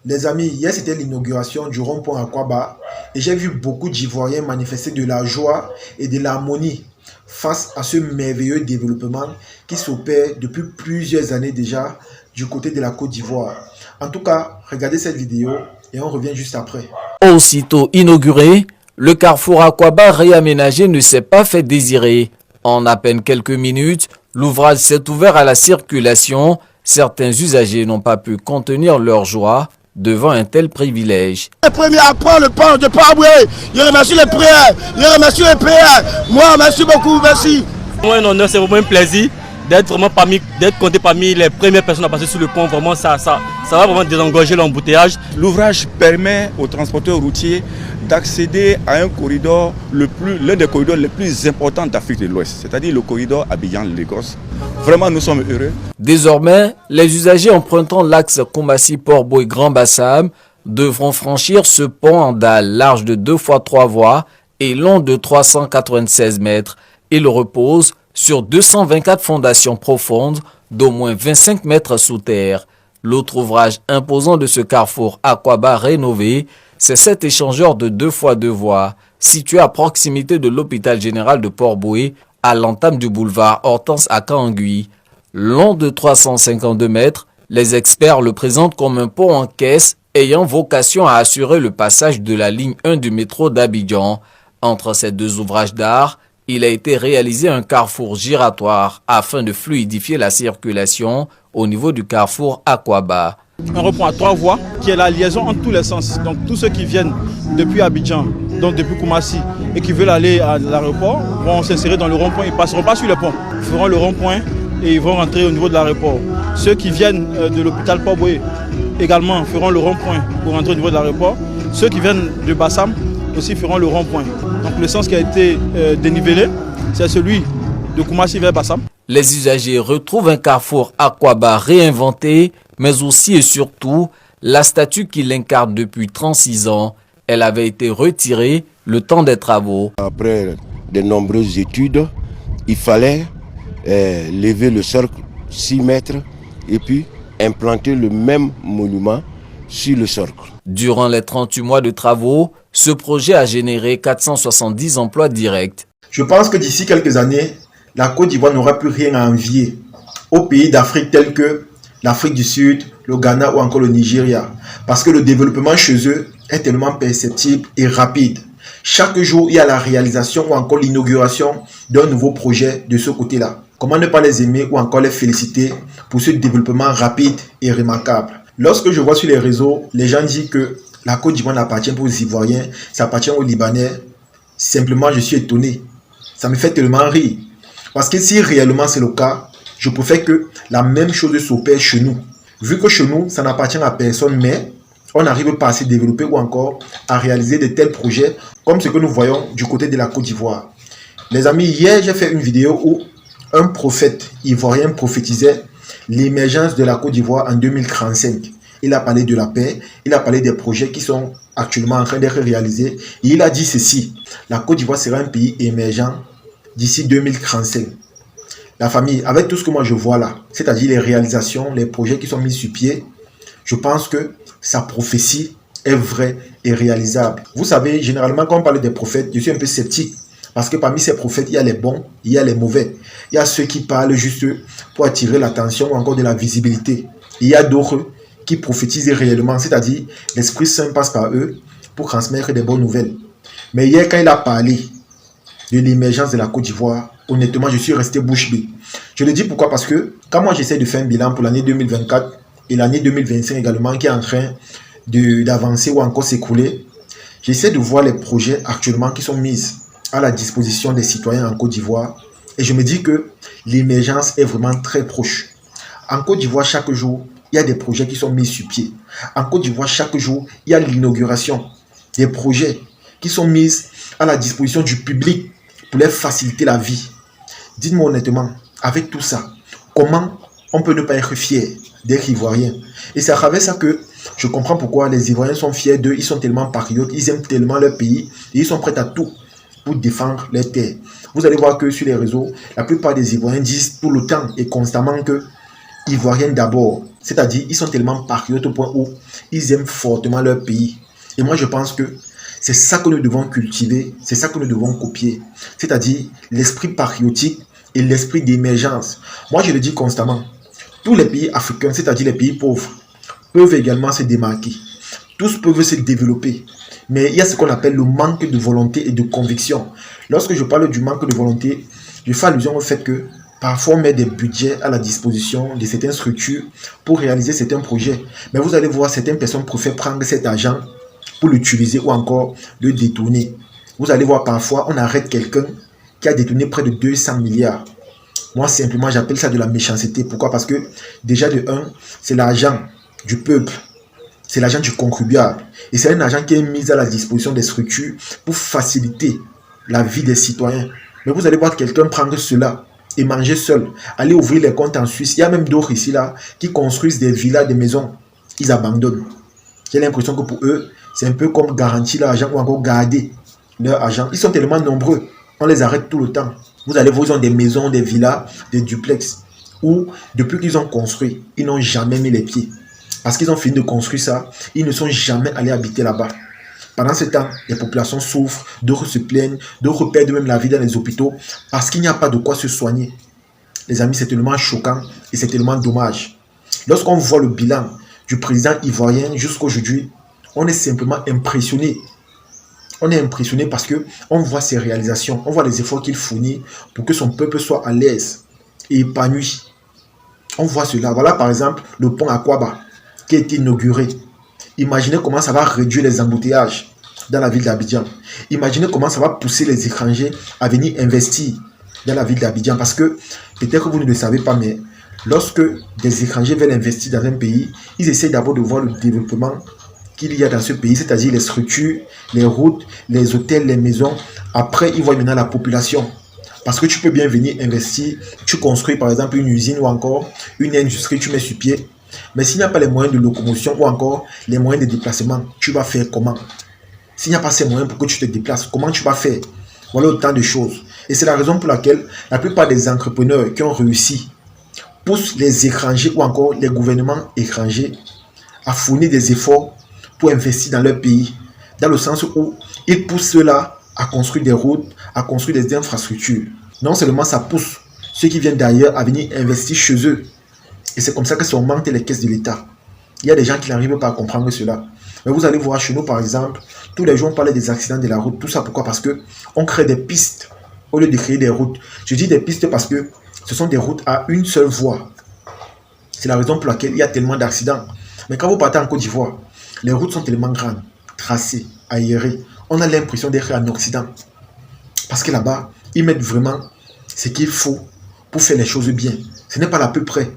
Les amis, hier c'était l'inauguration du rond-point Aquaba et j'ai vu beaucoup d'Ivoiriens manifester de la joie et de l'harmonie face à ce merveilleux développement qui s'opère depuis plusieurs années déjà du côté de la Côte d'Ivoire. En tout cas, regardez cette vidéo et on revient juste après. Aussitôt inauguré, le carrefour Aquaba réaménagé ne s'est pas fait désirer. En à peine quelques minutes, l'ouvrage s'est ouvert à la circulation. Certains usagers n'ont pas pu contenir leur joie devant un tel privilège. Le premier à prendre le pont de Port-Boué, je remercie les prières, je remercie les prières. Moi, merci beaucoup, merci. C'est vraiment un honneur, c'est vraiment un plaisir d'être compté parmi les premières personnes à passer sur le pont. Vraiment, ça va vraiment désengorger l'embouteillage. L'ouvrage permet aux transporteurs routiers d'accéder à un corridor, l'un des corridors les plus importants d'Afrique de l'Ouest, c'est-à-dire le corridor Abidjan-Lagos. Vraiment, nous sommes heureux. Désormais, les usagers empruntant l'axe Koumassi-Port-Boué-Grand Bassam devront franchir ce pont en dalle large de 2 fois 3 voies et long de 396 mètres. Il repose sur 224 fondations profondes d'au moins 25 mètres sous terre. L'autre ouvrage imposant de ce carrefour Aquaba rénové, c'est cet échangeur de 2 fois 2 voies, situé à proximité de l'hôpital général de Port-Boué, à l'entame du boulevard Hortense à Kangui. Long de 352 mètres, les experts le présentent comme un pont en caisse ayant vocation à assurer le passage de la ligne 1 du métro d'Abidjan. Entre ces deux ouvrages d'art, il a été réalisé un carrefour giratoire afin de fluidifier la circulation au niveau du carrefour Aquaba. Un rond-point à 3 voies qui est la liaison en tous les sens. Donc tous ceux qui viennent depuis Abidjan, donc depuis Koumassi, et qui veulent aller à l'aéroport vont s'insérer dans le rond-point. Ils ne passeront pas sur le pont. Ils feront le rond-point et ils vont rentrer au niveau de l'aéroport. Ceux qui viennent de l'hôpital Port-Boué également feront le rond-point pour rentrer au niveau de l'aéroport. Ceux qui viennent de Bassam aussi feront le rond-point. Donc le sens qui a été dénivelé, c'est celui de Koumassi vers Bassam. Les usagers retrouvent un carrefour Aquaba réinventé, mais aussi et surtout la statue qui l'incarne depuis 36 ans. Elle avait été retirée le temps des travaux. Après de nombreuses études, il fallait lever le cercle 6 mètres et puis implanter le même monument sur le cercle. Durant les 38 mois de travaux, ce projet a généré 470 emplois directs. Je pense que d'ici quelques années, la Côte d'Ivoire n'aura plus rien à envier aux pays d'Afrique tels que l'Afrique du Sud, le Ghana ou encore le Nigeria. Parce que le développement chez eux est tellement perceptible et rapide. Chaque jour, il y a la réalisation ou encore l'inauguration d'un nouveau projet de ce côté-là. Comment ne pas les aimer ou encore les féliciter pour ce développement rapide et remarquable. Lorsque je vois sur les réseaux, les gens disent que la Côte d'Ivoire n'appartient pas aux Ivoiriens, ça appartient aux Libanais. Simplement, je suis étonné. Ça me fait tellement rire. Parce que si réellement c'est le cas, je préfère que la même chose s'opère chez nous. Vu que chez nous, ça n'appartient à personne, mais on n'arrive pas à se développer ou encore à réaliser de tels projets comme ce que nous voyons du côté de la Côte d'Ivoire. Les amis, hier, j'ai fait une vidéo où un prophète ivoirien prophétisait l'émergence de la Côte d'Ivoire en 2035. Il a parlé de la paix, il a parlé des projets qui sont actuellement en train d'être réalisés. Et il a dit ceci, la Côte d'Ivoire sera un pays émergent d'ici 2035. La famille, avec tout ce que moi je vois là, c'est-à-dire les réalisations, les projets qui sont mis sur pied, je pense que sa prophétie est vraie et réalisable. Vous savez, généralement quand on parle des prophètes, je suis un peu sceptique. Parce que parmi ces prophètes, il y a les bons, il y a les mauvais. Il y a ceux qui parlent juste pour attirer l'attention ou encore de la visibilité. Il y a d'autres qui prophétisent réellement, c'est-à-dire l'Esprit Saint passe par eux pour transmettre des bonnes nouvelles. Mais hier, quand il a parlé de l'émergence de la Côte d'Ivoire, honnêtement, je suis resté bouche bée. Je le dis pourquoi? Parce que quand moi j'essaie de faire un bilan pour l'année 2024 et l'année 2025 également, qui est en train d'avancer ou encore s'écouler, j'essaie de voir les projets actuellement qui sont mis à la disposition des citoyens en Côte d'Ivoire. Et je me dis que l'émergence est vraiment très proche. En Côte d'Ivoire, chaque jour, il y a des projets qui sont mis sur pied. En Côte d'Ivoire, chaque jour, il y a l'inauguration des projets qui sont mis à la disposition du public pour leur faciliter la vie. Dites-moi honnêtement, avec tout ça, comment on peut ne pas être fier d'être Ivoirien? Et c'est à travers ça que je comprends pourquoi les Ivoiriens sont fiers d'eux. Ils sont tellement patriotes, ils aiment tellement leur pays et ils sont prêts à tout pour défendre leur terre. Vous allez voir que sur les réseaux, la plupart des Ivoiriens disent tout le temps et constamment que Ivoiriens d'abord. C'est-à-dire, ils sont tellement patriotes au point où ils aiment fortement leur pays. Et moi, je pense que c'est ça que nous devons cultiver, c'est ça que nous devons copier. C'est-à-dire l'esprit patriotique et l'esprit d'émergence. Moi, je le dis constamment. Tous les pays africains, c'est-à-dire les pays pauvres, peuvent également se démarquer. Tous peuvent se développer. Mais il y a ce qu'on appelle le manque de volonté et de conviction. Lorsque je parle du manque de volonté, je fais allusion au fait que parfois on met des budgets à la disposition de certaines structures pour réaliser certains projets. Mais vous allez voir, certaines personnes préfèrent prendre cet argent pour l'utiliser ou encore le détourner. Vous allez voir, parfois on arrête quelqu'un qui a détourné près de 200 milliards. Moi, simplement, j'appelle ça de la méchanceté. Pourquoi? Parce que déjà de un, c'est l'argent du peuple. C'est l'argent du contribuable. Et c'est un argent qui est mis à la disposition des structures pour faciliter la vie des citoyens. Mais vous allez voir quelqu'un prendre cela et manger seul, aller ouvrir les comptes en Suisse. Il y a même d'autres ici là qui construisent des villas, des maisons. Ils abandonnent. J'ai l'impression que pour eux, c'est un peu comme garantir l'argent ou encore garder leur argent. Ils sont tellement nombreux, on les arrête tout le temps. Vous allez voir, ils ont des maisons, des villas, des duplex, où depuis qu'ils ont construit, ils n'ont jamais mis les pieds. Parce qu'ils ont fini de construire ça, ils ne sont jamais allés habiter là-bas. Pendant ce temps, les populations souffrent, d'autres se plaignent, d'autres perdent même la vie dans les hôpitaux parce qu'il n'y a pas de quoi se soigner. Les amis, c'est tellement choquant et c'est tellement dommage. Lorsqu'on voit le bilan du président ivoirien jusqu'à aujourd'hui, on est simplement impressionné. On est impressionné parce qu'on voit ses réalisations, on voit les efforts qu'il fournit pour que son peuple soit à l'aise et épanoui. On voit cela. Voilà par exemple le pont Akwaba qui a été inauguré. Imaginez comment ça va réduire les embouteillages dans la ville d'Abidjan. Imaginez comment ça va pousser les étrangers à venir investir dans la ville d'Abidjan. Parce que, peut-être que vous ne le savez pas, mais lorsque des étrangers veulent investir dans un pays, ils essaient d'abord de voir le développement qu'il y a dans ce pays, c'est-à-dire les structures, les routes, les hôtels, les maisons. Après, ils voient maintenant la population. Parce que tu peux bien venir investir, tu construis par exemple une usine ou encore une industrie, tu mets sur pied. Mais s'il n'y a pas les moyens de locomotion ou encore les moyens de déplacement, tu vas faire comment? S'il n'y a pas ces moyens pour que tu te déplaces, comment tu vas faire? Voilà autant de choses. Et c'est la raison pour laquelle la plupart des entrepreneurs qui ont réussi poussent les étrangers ou encore les gouvernements étrangers à fournir des efforts pour investir dans leur pays. Dans le sens où ils poussent ceux-là à construire des routes, à construire des infrastructures. Non seulement ça pousse ceux qui viennent d'ailleurs à venir investir chez eux. Et c'est comme ça que ça augmente les caisses de l'État. Il y a des gens qui n'arrivent pas à comprendre cela. Mais vous allez voir chez nous, par exemple, tous les jours on parle des accidents de la route. Tout ça pourquoi? Parce qu'on crée des pistes au lieu de créer des routes. Je dis des pistes parce que ce sont des routes à une seule voie. C'est la raison pour laquelle il y a tellement d'accidents. Mais quand vous partez en Côte d'Ivoire, les routes sont tellement grandes, tracées, aérées. On a l'impression d'être en Occident. Parce que là-bas, ils mettent vraiment ce qu'il faut pour faire les choses bien. Ce n'est pas à peu près.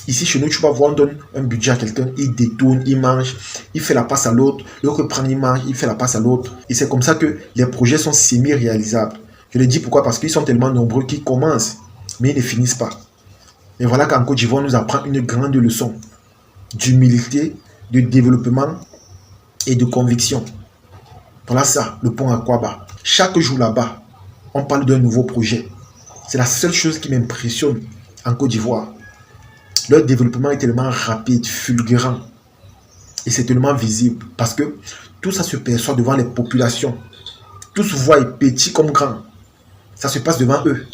Ici, chez nous, tu vas voir, on donne un budget à quelqu'un, il détourne, il mange, il fait la passe à l'autre, l'autre prend, il mange, il fait la passe à l'autre. Et c'est comme ça que les projets sont semi-réalisables. Je le dis pourquoi? Parce qu'ils sont tellement nombreux qu'ils commencent, mais ils ne finissent pas. Et voilà qu'en Côte d'Ivoire, nous apprend une grande leçon d'humilité, de développement et de conviction. Voilà ça, le pont Akwaba. Chaque jour là-bas, on parle d'un nouveau projet. C'est la seule chose qui m'impressionne en Côte d'Ivoire. Leur développement est tellement rapide, fulgurant. Et c'est tellement visible. Parce que tout ça se perçoit devant les populations. Tous voient petit comme grand. Ça se passe devant eux.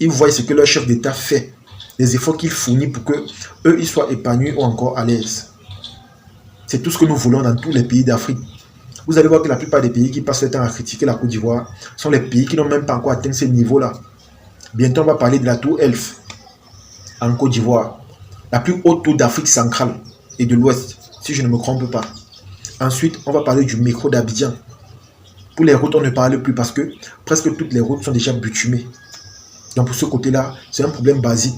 Ils voient ce que leur chef d'État fait. Les efforts qu'il fournit pour que eux ils soient épanouis ou encore à l'aise. C'est tout ce que nous voulons dans tous les pays d'Afrique. Vous allez voir que la plupart des pays qui passent le temps à critiquer la Côte d'Ivoire sont les pays qui n'ont même pas encore atteint ce niveau-là. Bientôt, on va parler de la tour Elf en Côte d'Ivoire. La plus haute tour d'Afrique centrale et de l'Ouest, si je ne me trompe pas. Ensuite, on va parler du métro d'Abidjan. Pour les routes, on ne parle plus parce que presque toutes les routes sont déjà bitumées. Donc pour ce côté-là, c'est un problème basique.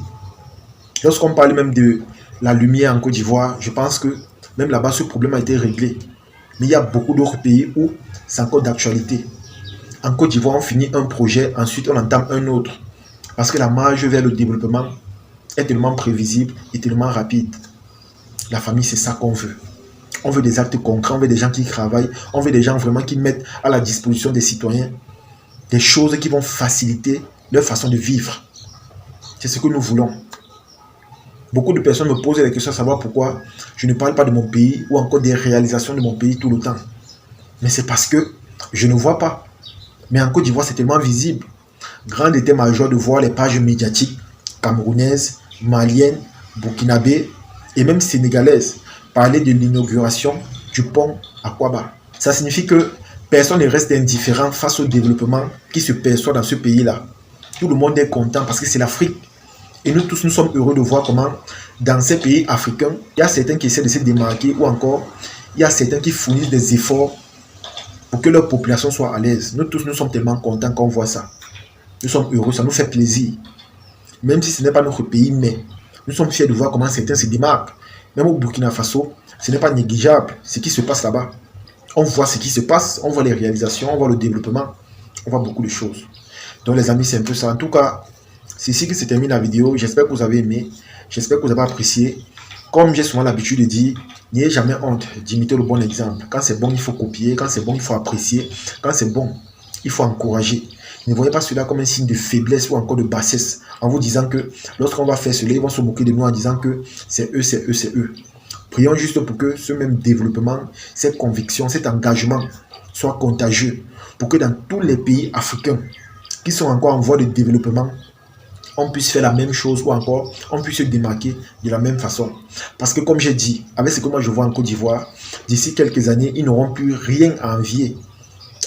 Lorsqu'on parle même de la lumière en Côte d'Ivoire, je pense que même là-bas, ce problème a été réglé. Mais il y a beaucoup d'autres pays où c'est encore d'actualité. En Côte d'Ivoire, on finit un projet, ensuite on entame un autre. Parce que la marge vers le développement est tellement prévisible et tellement rapide. La famille, c'est ça qu'on veut. On veut des actes concrets, on veut des gens qui travaillent, on veut des gens vraiment qui mettent à la disposition des citoyens des choses qui vont faciliter leur façon de vivre. C'est ce que nous voulons. Beaucoup de personnes me posent la question de savoir pourquoi je ne parle pas de mon pays ou encore des réalisations de mon pays tout le temps. Mais c'est parce que je ne vois pas. Mais en Côte d'Ivoire, c'est tellement visible. Grande était ma joie de voir les pages médiatiques camerounaises, maliennes, burkinabées et même sénégalaises parler de l'inauguration du pont Akwaba. Ça signifie que personne ne reste indifférent face au développement qui se perçoit dans ce pays-là. Tout le monde est content parce que c'est l'Afrique. Et nous tous, nous sommes heureux de voir comment, dans ces pays africains, il y a certains qui essaient de se démarquer ou encore, il y a certains qui fournissent des efforts pour que leur population soit à l'aise. Nous tous, nous sommes tellement contents quand on voit ça. Nous sommes heureux, ça nous fait plaisir. Même si ce n'est pas notre pays, mais nous sommes fiers de voir comment certains se démarquent. Même au Burkina Faso, ce n'est pas négligeable ce qui se passe là-bas. On voit ce qui se passe, on voit les réalisations, on voit le développement, on voit beaucoup de choses. Donc les amis, c'est un peu ça. En tout cas, c'est ici que se termine la vidéo. J'espère que vous avez aimé, j'espère que vous avez apprécié. Comme j'ai souvent l'habitude de dire, n'ayez jamais honte d'imiter le bon exemple. Quand c'est bon, il faut copier. Quand c'est bon, il faut apprécier. Quand c'est bon, il faut encourager. Ne voyez pas cela comme un signe de faiblesse ou encore de bassesse, en vous disant que lorsqu'on va faire cela, ils vont se moquer de nous en disant que c'est eux, c'est eux, c'est eux. Prions juste pour que ce même développement, cette conviction, cet engagement soit contagieux, pour que dans tous les pays africains qui sont encore en voie de développement, on puisse faire la même chose ou encore on puisse se démarquer de la même façon. Parce que comme j'ai dit, avec ce que moi je vois en Côte d'Ivoire, d'ici quelques années, ils n'auront plus rien à envier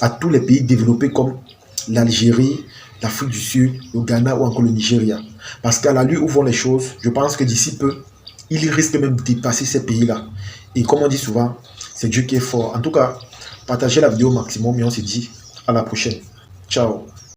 à tous les pays développés comme l'Algérie, l'Afrique du Sud, le Ghana ou encore le Nigeria. Parce qu'à la lutte où vont les choses, je pense que d'ici peu, ils risquent même de dépasser ces pays-là. Et comme on dit souvent, c'est Dieu qui est fort. En tout cas, partagez la vidéo au maximum et on se dit à la prochaine. Ciao.